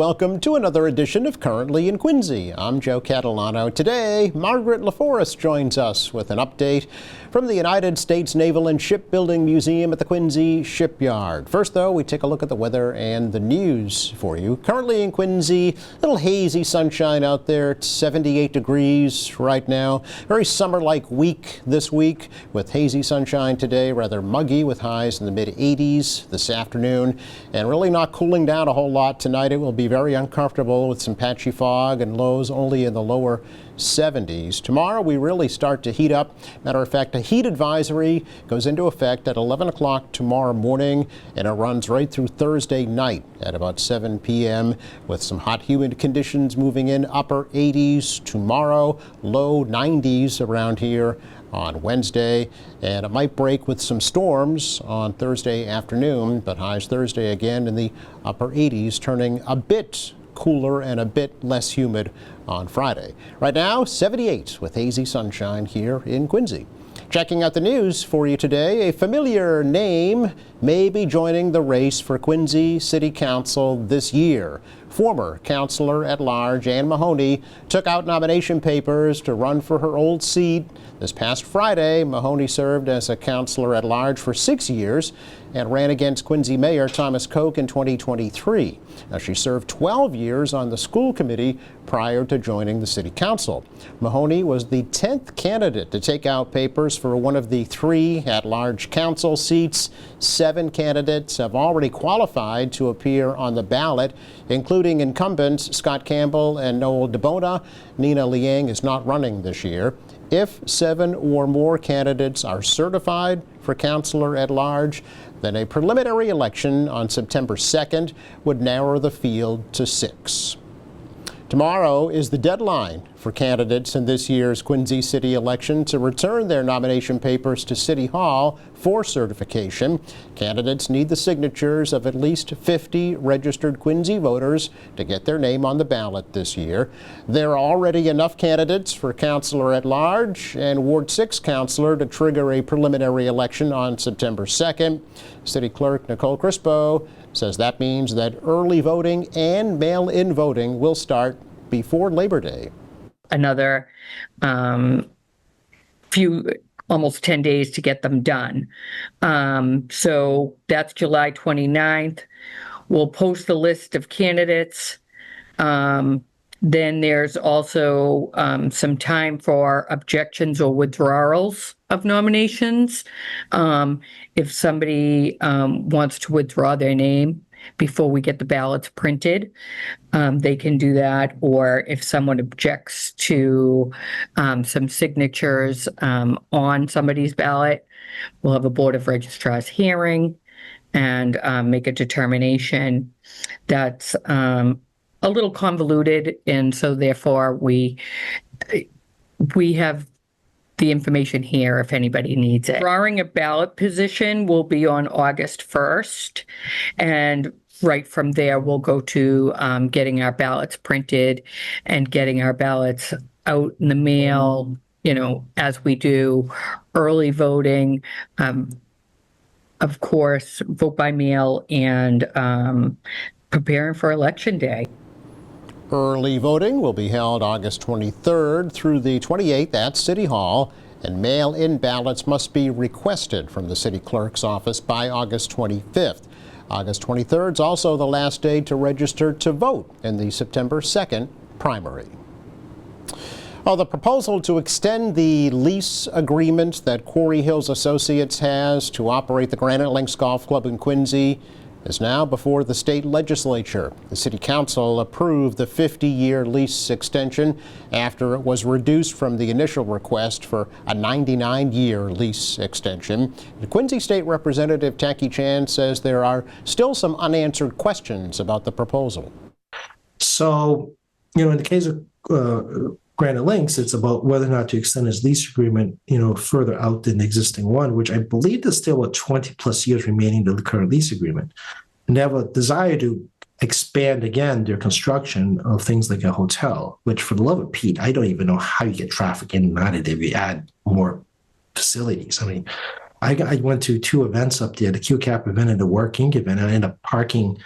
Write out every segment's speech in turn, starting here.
welcome to another edition of Currently in Quincy. I'm Joe Catalano. Today, Margaret LaForest joins us with an update from the United States Naval and Shipbuilding Museum at the Quincy Shipyard. First, though, we take a look at the weather and the news for you. Currently in Quincy, a little hazy sunshine out there. It's 78 degrees right now. Very summer-like week this week with hazy sunshine today, rather muggy with highs in the mid-80s this afternoon, and really not cooling down a whole lot tonight. It will be very uncomfortable with some patchy fog and lows only in the lower 70s. Tomorrow we really start to heat up. Matter of fact, a heat advisory goes into effect at 11 o'clock tomorrow morning, and it runs right through Thursday night at about 7 p.m. with some hot, humid conditions moving in, upper 80s tomorrow, low 90s around here on Wednesday, and it might break with some storms on Thursday afternoon, but highs Thursday again in the upper 80s, turning a bit cooler and a bit less humid on Friday. Right now, 78 with hazy sunshine here in Quincy. Checking out the news for you today, a familiar name may be joining the race for Quincy City Council this year. Former Councilor at Large Ann Mahoney took out nomination papers to run for her old seat. This past Friday, Mahoney served as a Councilor at Large for 6 years and ran against Quincy Mayor Thomas Koch in 2023. Now, she served 12 years on the school committee prior to joining the City Council. Mahoney was the 10th candidate to take out papers for one of the 3 at-large council seats. 7 candidates have already qualified to appear on the ballot, including incumbents Scott Campbell and Noel DeBona. Nina Liang is not running this year. If 7 or more candidates are certified for Councilor at Large, then a preliminary election on September 2nd would narrow the field to 6. Tomorrow is the deadline for candidates in this year's Quincy City election to return their nomination papers to City Hall for certification. Candidates need the signatures of at least 50 registered Quincy voters to get their name on the ballot this year. There are already enough candidates for Councilor at Large and Ward 6 Councilor to trigger a preliminary election on September 2nd. City Clerk Nicole Crispo says that means that early voting and mail-in voting will start before Labor Day. Another almost 10 days to get them done. So that's July 29th. We'll post the list of candidates. Then there's also some time for objections or withdrawals of nominations. If somebody wants to withdraw their name before we get the ballots printed, they can do that. Or if someone objects to some signatures on somebody's ballot, we'll have a Board of Registrars hearing and make a determination. That's a little convoluted, and so therefore we have the information here if anybody needs it. Drawing a ballot position will be on August 1st, and right from there we'll go to getting our ballots printed and getting our ballots out in the mail, as we do early voting. Of course, vote by mail and preparing for Election Day. Early voting will be held August 23rd through the 28th at City Hall, and mail-in ballots must be requested from the city clerk's office by August 25th. August 23rd is also the last day to register to vote in the September 2nd primary. Well, the proposal to extend the lease agreement that Quarry Hills Associates has to operate the Granite Links Golf Club in Quincy is now before the state legislature. The city council approved the 50-year lease extension after it was reduced from the initial request for a 99-year lease extension. The Quincy State Representative Taki Chan says there are still some unanswered questions about the proposal. So, in the case of Granite Links, it's about whether or not to extend his lease agreement, further out than the existing one, which I believe there's still 20 plus years remaining to the current lease agreement. And they have a desire to expand again their construction of things like a hotel, which for the love of Pete, I don't even know how you get traffic in and out of there if you add more facilities. I mean, I went to 2 events up there, the QCAP event and the Work Inc. event, and I ended up parking,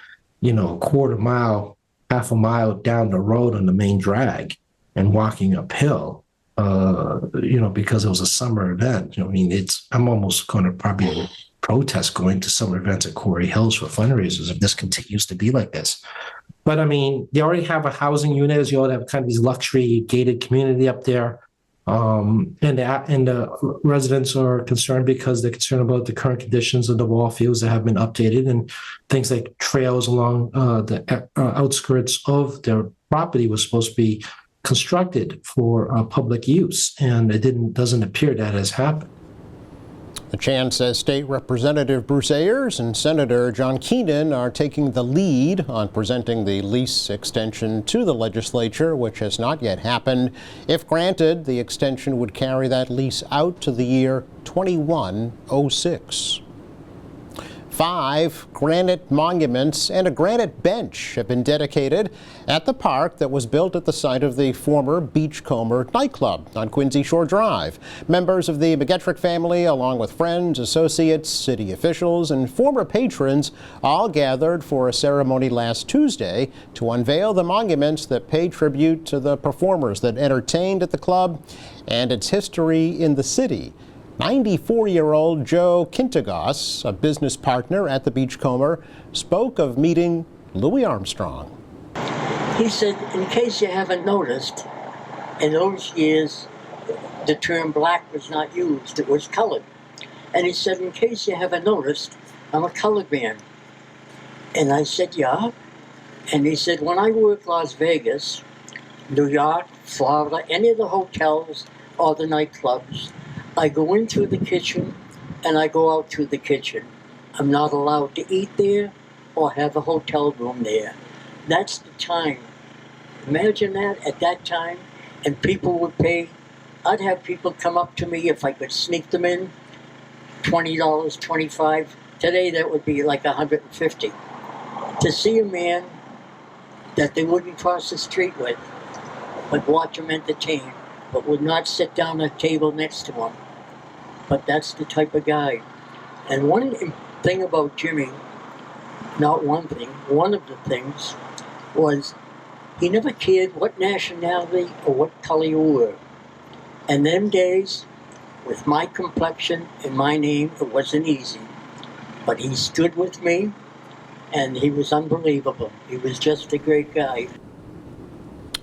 a quarter mile half a mile down the road on the main drag and walking uphill, because it was a summer event. I mean, I'm almost going to probably protest going to summer events at Quarry Hills for fundraisers if this continues to be like this. But I mean, they already have a housing unit, as you know, they have kind of these luxury gated community up there. And the residents are concerned because they're concerned about the current conditions of the ball fields that have been updated, and things like trails along the outskirts of their property was supposed to be constructed for public use, and it doesn't appear that has happened. The Chan says State Representative Bruce Ayers and Senator John Keenan are taking the lead on presenting the lease extension to the legislature, which has not yet happened. If granted, the extension would carry that lease out to the year 2106. 5 granite monuments and a granite bench have been dedicated at the park that was built at the site of the former Beachcomber nightclub on Quincy Shore Drive. Members of the McGettrick family, along with friends, associates, city officials, and former patrons, all gathered for a ceremony last Tuesday to unveil the monuments that pay tribute to the performers that entertained at the club and its history in the city. 94-year-old Joe Kintagos, a business partner at the Beachcomber, spoke of meeting Louis Armstrong. He said, in case you haven't noticed, in those years, the term black was not used, it was colored. And he said, in case you haven't noticed, I'm a colored man. And I said, yeah. And he said, when I work Las Vegas, New York, Florida, any of the hotels or the nightclubs, I go in through the kitchen and I go out through the kitchen. I'm not allowed to eat there or have a hotel room there. That's the time. Imagine that at that time, and people would pay. I'd have people come up to me if I could sneak them in, $20, $25. Today that would be like $150. To see a man that they wouldn't cross the street with, but watch him entertain, but would not sit down at a table next to him. But that's the type of guy. And one thing about Jimmy, not one thing, one of the things was he never cared what nationality or what color you were. And them days, with my complexion and my name, it wasn't easy. But he stood with me, and he was unbelievable. He was just a great guy.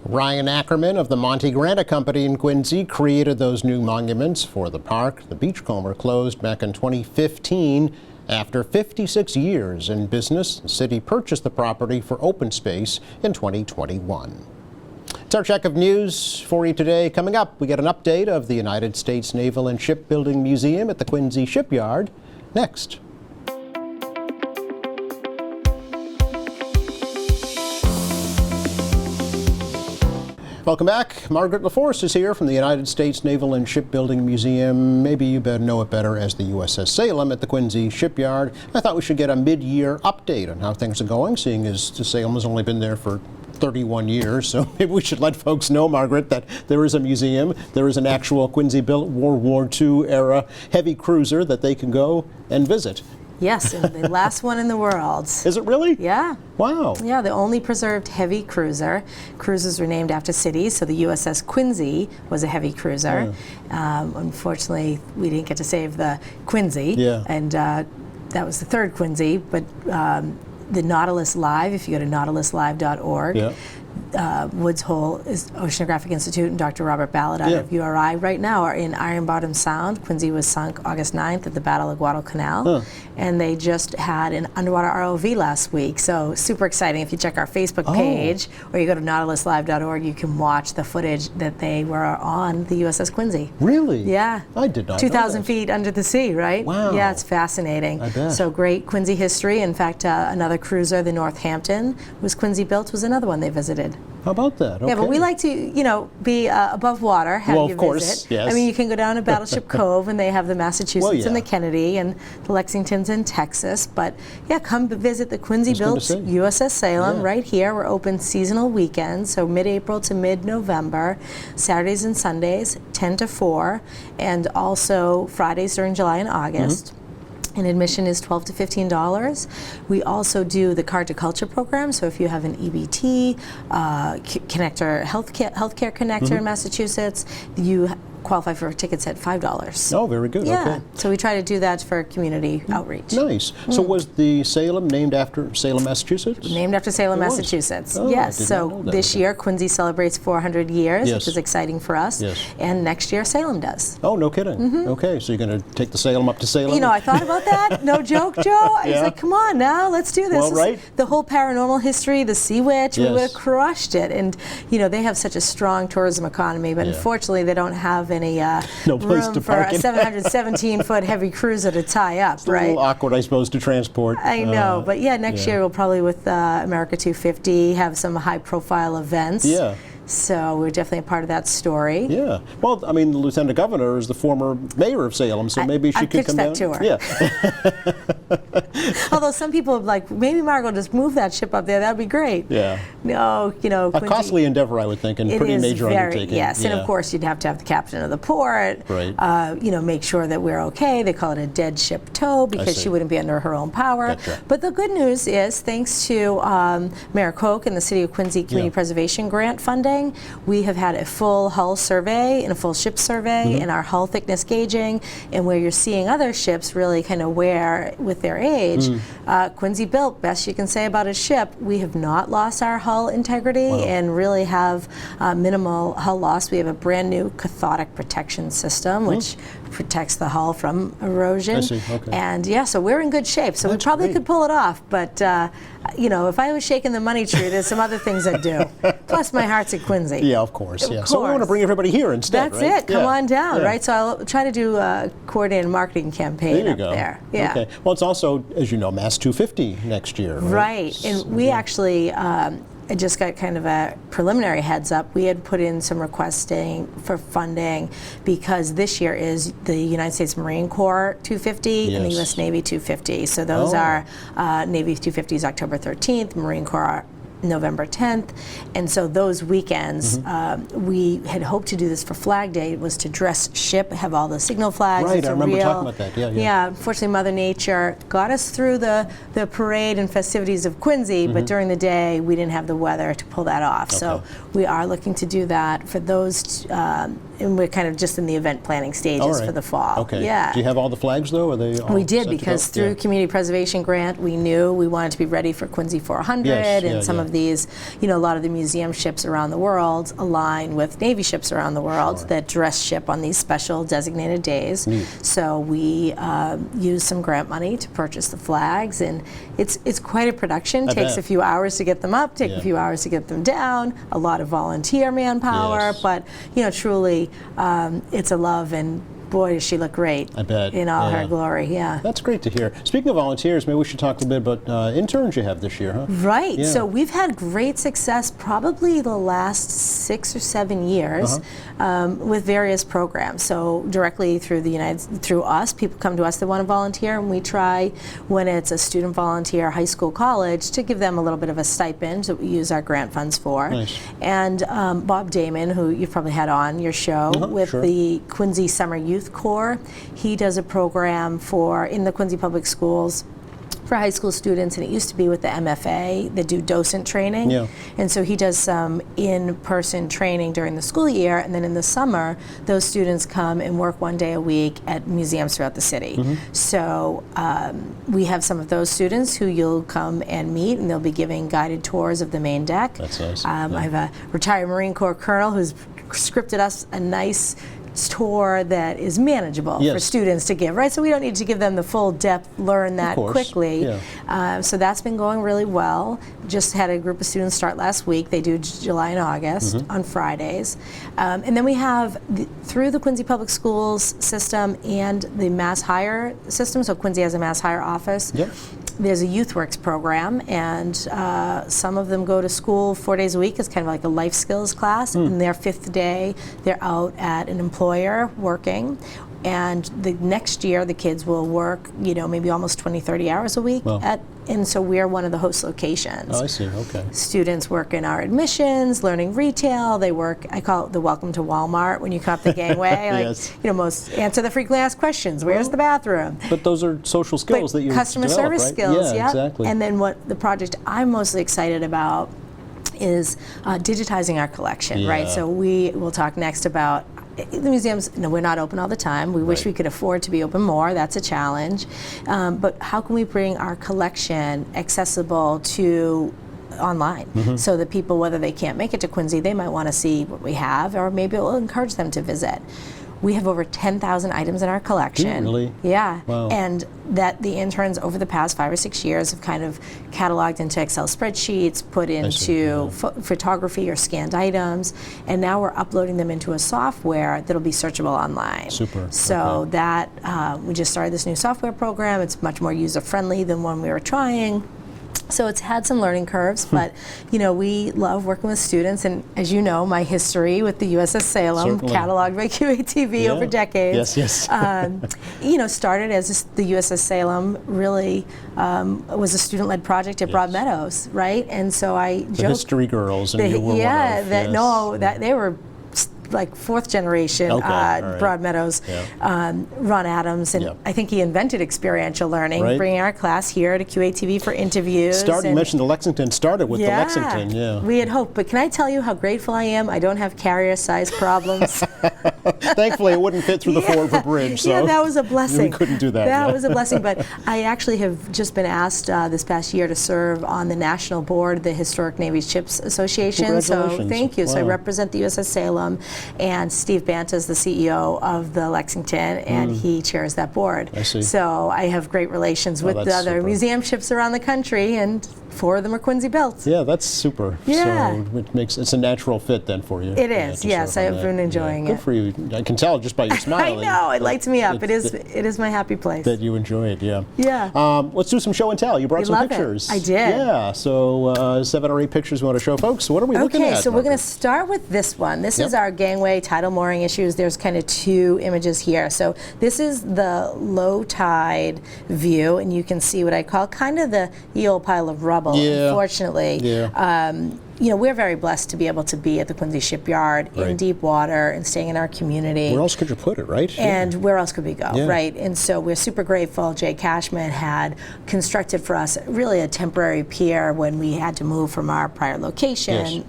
Ryan Ackerman of the Monte Grande Company in Quincy created those new monuments for the park. The Beachcomber closed back in 2015. After 56 years in business, the city purchased the property for open space in 2021. It's our check of news for you today. Coming up, we get an update of the United States Naval and Shipbuilding Museum at the Quincy Shipyard next. Welcome back. Margaret LaForest is here from the United States Naval and Shipbuilding Museum. Maybe you better know it better as the USS Salem at the Quincy Shipyard. I thought we should get a mid-year update on how things are going, seeing as the Salem has only been there for 31 years. So maybe we should let folks know, Margaret, that there is a museum. There is an actual Quincy-built World War II era heavy cruiser that they can go and visit. Yes, and the last one in the world. Is it really? Yeah. Wow. Yeah, the only preserved heavy cruiser. Cruisers were named after cities, so the USS Quincy was a heavy cruiser. Unfortunately, we didn't get to save the Quincy, and that was the third Quincy, but the Nautilus Live, if you go to nautiluslive.org, Woods Hole Oceanographic Institute and Dr. Robert Ballard out of URI right now are in Iron Bottom Sound. Quincy was sunk August 9th at the Battle of Guadalcanal, and they just had an underwater ROV last week. So super exciting. If you check our Facebook page or you go to nautiluslive.org, you can watch the footage that they were on the USS Quincy. Really? Yeah. I did not 2,000 know that. feet under the sea, right? Wow. Yeah, it's fascinating. I bet. So great Quincy history. In fact, another cruiser, the Northampton, was Quincy built, was another one they visited. How about that? Okay. Yeah, but we like to, be above water, have Well, you of course, visit. yes. I mean, you can go down to Battleship Cove, and they have the Massachusetts and the yeah. Kennedy, and the Lexingtons in Texas. But yeah, come visit the Quincy-built was gonna say. USS Salem Yeah. right here. We're open seasonal weekends, so mid-April to mid-November, Saturdays and Sundays, 10 to 4, and also Fridays during July and August. And admission is $12 to $15. We also do the Card to Culture program. So if you have an EBT, connector, healthcare connector in Massachusetts, you qualify for tickets at $5. Oh, very good. Yeah. Okay. So we try to do that for community outreach. Nice. So was the Salem named after Salem, Massachusetts? Named after Salem, It was. Massachusetts. Oh, I yes. did not So know that. this year, Quincy celebrates 400 years, Yes. which is exciting for us. Yes. And next year, Salem does. Oh, no kidding. Okay, so you're going to take the Salem up to Salem? You know, I thought about that. No joke, Joe. I was Yeah. like, come on now, let's do this. Well, right. The whole paranormal history, the Sea Witch, we Yes. would have crushed it. And, you know, they have such a strong tourism economy, but Yeah. unfortunately, they don't have any No place room to for park a it. 717-foot heavy cruiser to tie up, A right? little awkward, I suppose, to transport. I know, but yeah, next yeah. year we'll probably with America 250 have some high-profile events. Yeah. So we're definitely a part of that story. Yeah. Well, I mean, the Lieutenant Governor is the former mayor of Salem, so maybe she I could pitched come that down. to her. Yeah. Although some people have like, maybe Margot just move that ship up there. That'd be great. Yeah. No, you know, A Quincy, costly endeavor, I would think, and it pretty is major very, undertaking. yes, and Yeah. of course you'd have to have the captain of the port. Right. You know, make sure that we're okay. They call it a dead ship tow because see. she wouldn't be under her own power. Gotcha. But the good news is, thanks to Mayor Koch and the City of Quincy Community Yeah. Preservation Grant funding, we have had a full hull survey and a full ship survey Mm-hmm. and our hull thickness gauging, and where you're seeing other ships really kind of wear with their age. Quincy built, best you can say about a ship. We have not lost our hull integrity and really have minimal hull loss. We have a brand new cathodic protection system, which protects the hull from erosion. I see, okay. And yeah, so we're in good shape. So That's we probably great. could pull it off, but you know, if I was shaking the money tree, there's some other things I'd do. Plus, my heart's at Quincy. Yeah, of course. Of Yeah. So we want to course. bring everybody here instead, That's right? it. Come Yeah. on down, Yeah. right? So I'll try to do a coordinated marketing campaign There you up go. there. Yeah. Okay. Well, it's also, as you know, Mass 250 next year. Right. And we actually I just got kind of a preliminary heads up. We had put in some requesting for funding because this year is the United States Marine Corps 250 and the Yes. U.S. Navy 250. So those Oh. are Navy 250 is October 13th, Marine Corps November 10th, and so those weekends we had hoped to do this for Flag Day, was to dress ship, have all the signal flags. Right, It's I a remember real- talking about that. Yeah, yeah. Yeah, unfortunately, Mother Nature got us through the parade and festivities of Quincy, but during the day we didn't have the weather to pull that off. So Okay. we are looking to do that for those, and we're kind of just in the event planning stages All right. for the fall. Okay. Yeah. Do you have all the flags, though? Are they all We did, set to because go? through Yeah. Community Preservation Grant, we knew we wanted to be ready for Quincy 400, Yes, and yeah, some yeah. of these, you know, a lot of the museum ships around the world align with Navy ships around the world that dress ship on these special designated days. So we used some grant money to purchase the flags, and it's quite a production. I Takes bet. a few hours to get them up, take Yeah. a few hours to get them down, a lot of volunteer manpower, Yes. but you know, truly, it's a love, and boy, does she look great I bet, in all yeah. her glory. Yeah. That's great to hear. Speaking of volunteers, maybe we should talk a bit about interns you have this year, huh? Right. Yeah. So we've had great success probably the last 6 or 7 years with various programs. So directly through through us, people come to us that want to volunteer, and we try, when it's a student volunteer, high school, college, to give them a little bit of a stipend that we use our grant funds for. Nice. And Bob Damon, who you've probably had on your show with sure. the Quincy Summer Youth Corps, he does a program in the Quincy Public Schools for high school students, and it used to be with the MFA that do docent training. Yeah. And so he does some in-person training during the school year, and then in the summer, those students come and work 1 day a week at museums throughout the city. So we have some of those students who you'll come and meet, and they'll be giving guided tours of the main deck. That's nice. I have a retired Marine Corps colonel who's scripted us a nice tour that is manageable for Yes. students to give, right? So we don't need to give them the full depth, learn that course, quickly. yeah. So that's been going really well. Just had a group of students start last week. They do July and August on Fridays. And then we have, through the Quincy Public Schools system and the Mass Hire system, so Quincy has a Mass Hire office. Yep. There's a YouthWorks program, and some of them go to school 4 days a week. It's kind of like a life skills class. And their 5th day, they're out at an employer working. And the next year, the kids will work, you know, maybe almost 20, 30 hours a week Wow. and so we're one of the host locations. Oh, I see. Okay. Students work in our admissions, learning retail. They work, I call it the welcome to Walmart when you come up the gangway. Like, Yes. most answer the frequently asked questions. Where's the bathroom? But those are social skills that you Customer develop, service right? skills, Yeah, exactly. And then what the project I'm mostly excited about is digitizing our collection, right? Yeah. So we will talk next about the museums. No, we're not open all the time. We wish we could afford to be open more. That's a challenge. But how can we bring our collection accessible to online so that people, whether they can't make it to Quincy, they might want to see what we have, or maybe it will encourage them to visit. We have over 10,000 items in our collection. Really? Yeah. Wow. And that the interns over the past 5 or 6 years have kind of cataloged into Excel spreadsheets, put into photography or scanned items, and now we're uploading them into a software that'll be searchable online. Super. So Okay. that we just started this new software program. It's much more user-friendly than one we were trying. So it's had some learning curves, but we love working with students, and as you know, my history with the USS Salem, Certainly. cataloged by QATV Yeah. over decades. Yes. Started as the USS Salem really was a student-led project at Broad Meadows, right? And so I The joke, history girls, and you were one of. that they were like fourth generation Okay, all right. Broad Meadows, Yeah. Ron Adams, and Yep. I think he invented experiential learning, Right. bringing our class here to QATV for interviews. You and- mentioned the Lexington. Started with the Lexington. Yeah. we had hoped, but can I tell you how grateful I am? I don't have carrier-sized problems. Thankfully, it wouldn't fit through the Fort River Bridge. So Yeah, that was a blessing. We couldn't do that. That yeah. was a blessing, but I actually have just been asked this past year to serve on the national board of the Historic Navy Ships Association. So Congratulations. thank you. So I Wow. represent the USS Salem, and Steve Banta is the CEO of the Lexington, and he chairs that board. I see. So I have great relations with the that's other super. museum ships around the country, and 4 of them are Quincy built. Yeah, that's super. Yeah. So it's a natural fit then for you. It is, to yes, serve on I've that. been enjoying Good it. for you. I can tell just by your smile. I know, it lights me up. It that- is my happy place. That you enjoy it, yeah. Yeah. Let's do some show and tell. You brought We some love it. pictures. I did. Yeah. So 7 or 8 pictures we want to show folks. What are we looking at? Okay, so we're going Margaret? to start with this one. This is Yep. our gangway tidal mooring issues. There's kind of 2 images here. So this is the low tide view, and you can see what I call kind of the old pile of rubble. Yeah. Unfortunately, Yeah. we're very blessed to be able to be at the Quincy Shipyard in Right. deep water and staying in our community. Where else could you put it, right? And where else could we go, Yeah. right? And so we're super grateful. Jay Cashman had constructed for us really a temporary pier when we had to move from our prior location. Yes.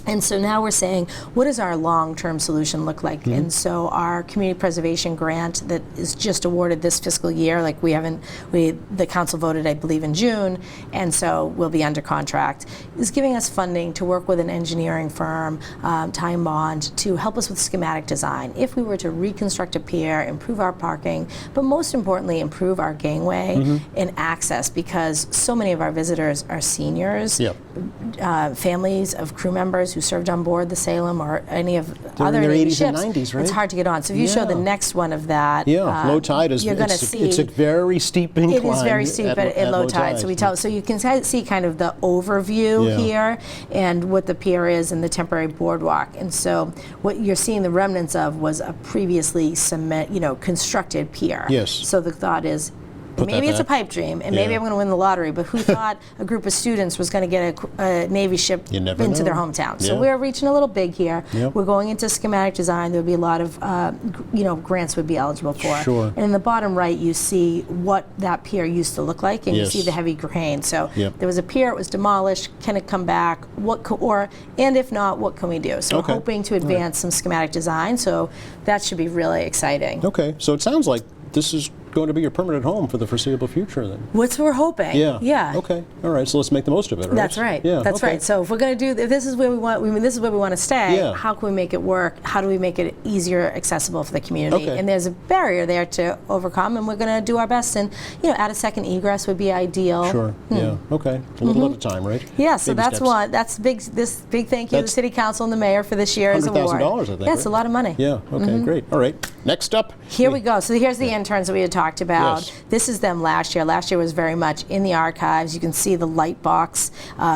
And so now we're saying, what does our long-term solution look like? Mm-hmm. And so our community preservation grant that is just awarded this fiscal year, like the council voted, I believe, in June, and so we'll be under contract, is giving us funding to work with an engineering firm, Time Bond, to help us with schematic design. If we were to reconstruct a pier, improve our parking, but most importantly, improve our gangway Mm-hmm. and access, because so many of our visitors are seniors, Yep. families of crew members who served on board the Salem or any of They're other in their Navy 80s and ships. 90s, right? It's hard to get on. So if you show the Yeah. next one of that, Yeah, low tide is you're going to see it's a very steep incline. it is very steep at low tide. So you can see kind of the overview Yeah. here and what the pier is and the temporary boardwalk. And so what you're seeing the remnants of was a previously constructed pier. Yes. So the thought is, Put that maybe it's a back. pipe dream, and maybe Yeah. I'm going to win the lottery, but who thought a group of students was going to get a Navy ship You never into their know. hometown? So Yeah. we're reaching a little big here. Yep. We're going into schematic design. There would be a lot of, grants would be eligible for. Sure. And in the bottom right, you see what that pier used to look like, and Yes. you see the heavy grain. So Yep. there was a pier, it was demolished. Can it come back? And if not, what can we do? So Okay. we're hoping to advance some schematic design. So that should be really exciting. Okay, so it sounds like this is going to be your permanent home for the foreseeable future then. What's we're hoping? Yeah. Yeah. Okay. All right. So let's make the most of it, right? That's right. Yeah. That's okay. right. So if we're going to if this is where we want, this is where we want to stay. Yeah. How can we make it work? How do we make it easier, accessible for the community? Okay. And there's a barrier there to overcome, and we're going to do our best. And add a second egress would be ideal. Sure. Yeah. Okay. A little at a time, right? Hmm. Yeah. So Baby that's steps. one. That's big. This big thank you to the That's City Council and the Mayor for this year's award. $100,000, I think. Yeah, it's a lot of money. Yeah. Okay. Great. All right. next up. Here we go. So here's the interns that we had talked about. Yes. This is them last year. Last year was very much in the archives. You can see the light box.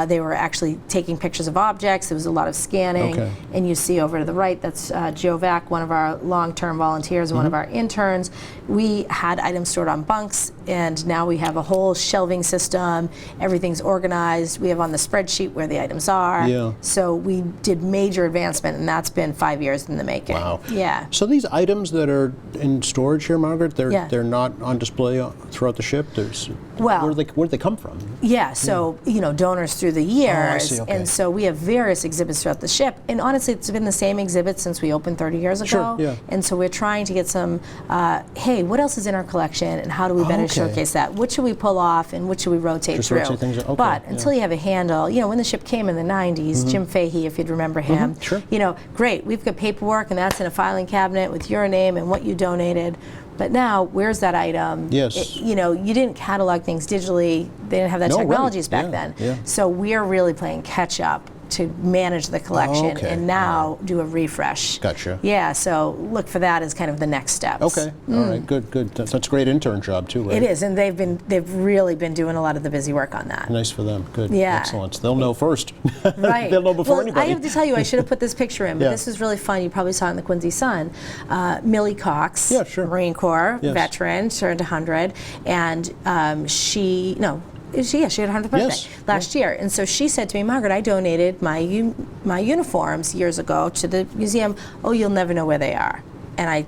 They were actually taking pictures of objects. There was a lot of scanning. Okay. And you see over to the right, that's Joe Vac, one of our long-term volunteers, one of our interns. We had items stored on bunks, and now we have a whole shelving system. Everything's organized. We have on the spreadsheet where the items are. Yeah. So we did major advancement, and that's been 5 years in the making. Wow. Yeah. So these items that are in storage here, Margaret, Yeah. they're not on display throughout the ship. Well- where'd they come from? Yeah, so donors through the years, see, okay. and so we have various exhibits throughout the ship. And honestly, it's been the same exhibit since we opened 30 years ago. Sure, yeah. And so we're trying to get some, hey, what else is in our collection, and how do we better Okay. showcase that? What should we pull off, and what should we rotate Just through? rotate things, okay, But yeah. until you have a handle, when the ship came in the 90s, Jim Fahey, if you'd remember him, Sure. Great, we've got paperwork, and that's in a filing cabinet with your name and what you donated. But now, where's that item? Yes. You didn't catalog things digitally. They didn't have that No, right. technologies back Yeah, then. yeah. So we're really playing catch up to manage the collection okay. and now do a refresh. Gotcha. Yeah, so look for that as kind of the next steps. Okay, all right, good. That's a great intern job too, right? It is, and they've really been doing a lot of the busy work on that. Nice for them. Good. Yeah. Excellent. They'll know first. Right. They'll know before well, anybody. I have to tell you, I should have put this picture in, but Yeah. this is really fun. You probably saw it in the Quincy Sun. Millie Cox, Yeah, sure. Marine Corps Yes. veteran, turned 100, and she had her 100th birthday Yes, last year. And so she said to me, Margaret, I donated my uniforms years ago to the museum. Oh, you'll never know where they are. And I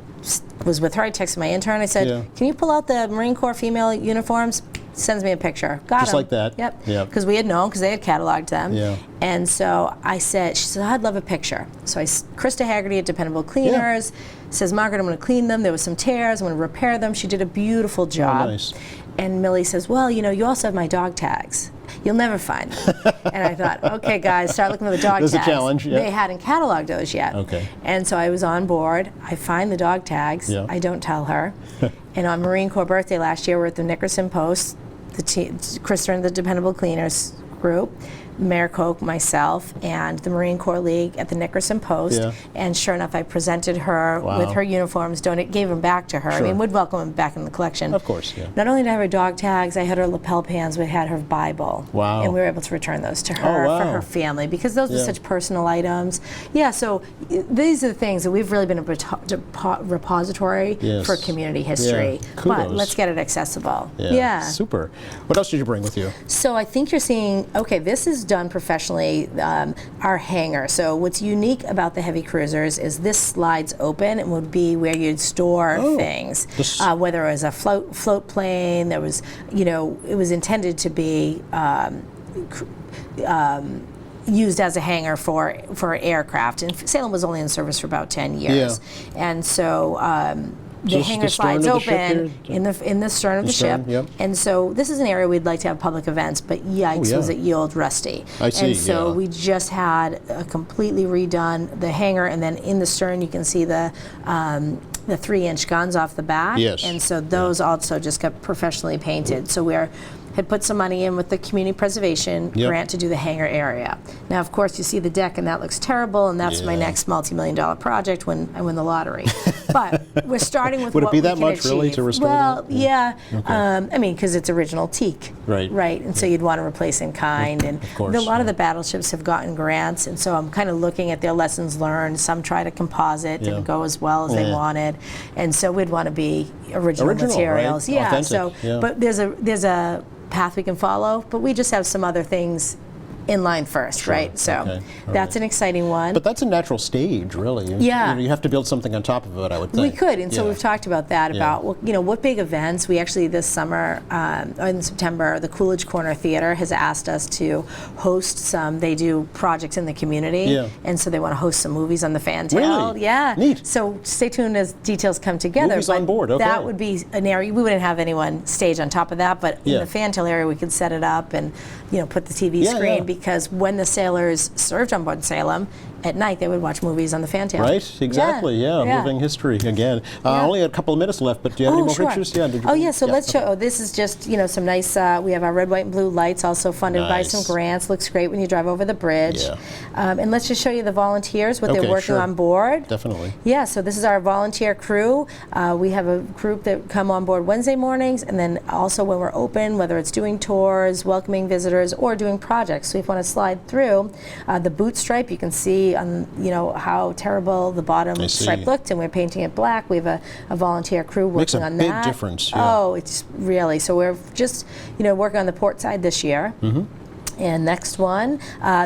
was with her. I texted my intern. I said, Yeah. can you pull out the Marine Corps female uniforms? Sends me a picture. Got Just 'em. like that? Yep. Yep. Because we had known, because they had cataloged them. Yeah. And so she said, I'd love a picture. So Krista Haggerty at Dependable Cleaners says, Margaret, I'm going to clean them. There was some tears. I'm going to repair them. She did a beautiful job. Oh, nice. And Millie says, well, you also have my dog tags. You'll never find them. And I thought, okay, guys, start looking at the dog There's a tags. challenge, yeah. They hadn't cataloged those yet. Okay. And so I was on board. I find the dog tags. Yeah. I don't tell her. And on Marine Corps birthday last year, we're at the Nickerson Post, Krista and the Dependable Cleaners group, Mayor Koch, myself, and the Marine Corps League at the Nickerson Post. Yeah. And sure enough, I presented her Wow. with her uniforms, gave them back to her. Sure. I mean, would welcome them back in the collection. Of course, yeah. Not only did I have her dog tags, I had her lapel pans, we had her Bible. Wow. And we were able to return those to Oh, her wow. for her family, because those were Yeah. such personal items. Yeah, so these are the things that we've really been a repository Yes. for community history. Yeah. But Kudos. let's get it accessible. Super. What else did you bring with you? So I think you're seeing, okay, this is done professionally, our hangar. So what's unique about the heavy cruisers is this slides open and would be where you'd store things. This- Whether it was a float plane, there was, it was intended to be used as a hangar for aircraft. And Salem was only in service for about 10 years. And so the this is hangar the stern slides of the ship open here? in the stern of the stern, ship. yep. And so this is an area we'd like to have public events, but yikes, yeah. was it yield rusty. I see, And so yeah. we just had completely redone the hangar, and then in the stern you can see the 3-inch guns off the back. Yes. And so those also just got professionally painted. So we're had put some money in with the community preservation Yep. grant to do the hangar area. Now, of course, you see the deck, and that looks terrible, and that's my Yeah. next multi-million-dollar project when I win the lottery. But we're starting with Would it what be we that can much, really, achieve. to restore well, that? yeah. I mean, because it's original teak. Right. Right, and so you'd want to replace in kind. And course, a lot of yeah. the battleships have gotten grants, and so I'm kind of looking at their lessons learned. Some try to composite, Yeah. didn't go as well as they Yeah. wanted, and so we'd want to be original Original, right? materials. Yeah. Authentic, So, yeah. but there's a path we can follow, but we just have some other things in line first, right? So okay, all that's right. an exciting one. But that's a natural stage, really. Yeah. You have to build something on top of it, I would think. We could, and so Yeah. we've talked about that, Yeah. about, well, what big events. We actually, this summer, in September, the Coolidge Corner Theater has asked us to host some, they do projects in the community, Yeah. and so they want to host some movies on the Fantail. Really? Yeah. Neat. So stay tuned as details come together. Movies on but board, okay. That would be an area, we wouldn't have anyone stage on top of that, but Yeah. in the Fantail area, we could set it up and, put the TV Yeah, screen, yeah. because when the sailors served on board Salem, at night they would watch movies on the fantail. Right, exactly, yeah. Moving history again. Only a couple of minutes left, but do you have any more pictures? Yeah, did you so let's show, this is just, some nice, we have our red, white, and blue lights, also funded by some grants. Looks great when you drive over the bridge. Yeah. And let's just show you the volunteers, what they're working on board. Definitely. Yeah, so this is our volunteer crew. We have a group that come on board Wednesday mornings, and then also when we're open, whether it's doing tours, welcoming visitors, or doing projects. So if you want to slide through, the boot stripe, you can see on, how terrible the bottom stripe looked, and we're painting it black. We have a volunteer crew working on that. Makes a big difference. Yeah. Oh, it's really, so we're just, working on the port side this year. And next one,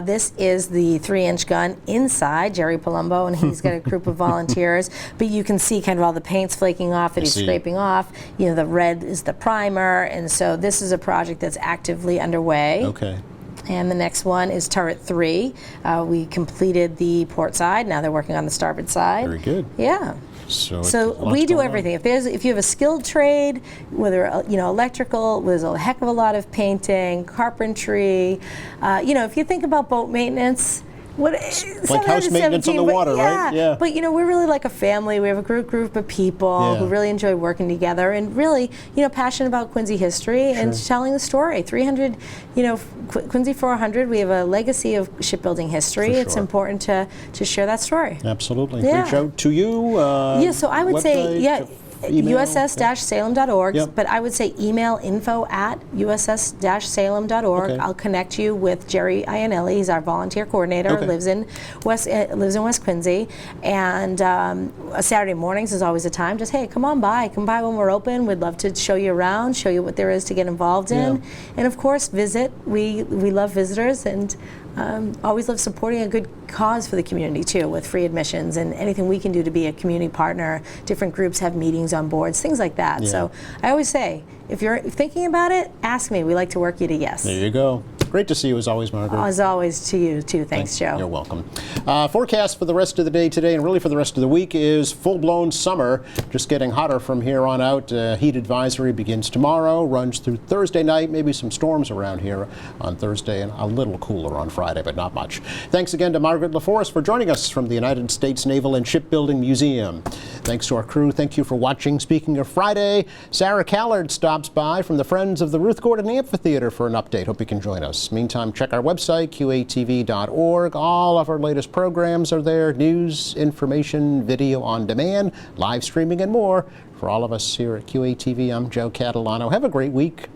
this is the 3-inch gun inside, Jerry Palumbo, and he's got a group of volunteers. But you can see kind of all the paint's flaking off that he's scraping off. The red is the primer, and so this is a project that's actively underway. Okay. And the next one is turret 3. We completed the port side. Now they're working on the starboard side. Very good. Yeah. So we do everything. If you have a skilled trade, whether electrical, there's a heck of a lot of painting, carpentry. If you think about boat maintenance. Like house maintenance on the water, right? Yeah. But we're really like a family. We have a group of people who really enjoy working together and really, passionate about Quincy history and telling the story. 300, Quincy 400. We have a legacy of shipbuilding history. It's important to share that story. Absolutely. Yeah. Reach out to you. So I would say, USS-salem.org, but I would say email info@uss-salem.org. I'll connect you with Jerry Iannelli. He's our volunteer coordinator. Lives in West Quincy, and Saturday mornings is always a time. Just come on by when we're open. We'd love to show you around, show you what there is to get involved in, and of course visit. We love visitors and. Always love supporting a good cause for the community too, with free admissions and anything we can do to be a community partner. Different groups have meetings on boards, things like that. So I always say, if you're thinking about it, ask me. We like to work you to yes. There you go. Great to see you as always, Margaret. As always to you too. Thanks, Joe. You're welcome. Forecast for the rest of the day today and really for the rest of the week is full-blown summer. Just getting hotter from here on out. Heat advisory begins tomorrow, runs through Thursday night. Maybe some storms around here on Thursday and a little cooler on Friday, but not much. Thanks again to Margaret LaForest for joining us from the United States Naval and Shipbuilding Museum. Thanks to our crew. Thank you for watching. Speaking of Friday, Sarah Callard stops by from the Friends of the Ruth Gordon Amphitheater for an update. Hope you can join us. Meantime, check our website, qatv.org. All of our latest programs are there. News, information, video on demand, live streaming, and more. For all of us here at QATV, I'm Joe Catalano. Have a great week.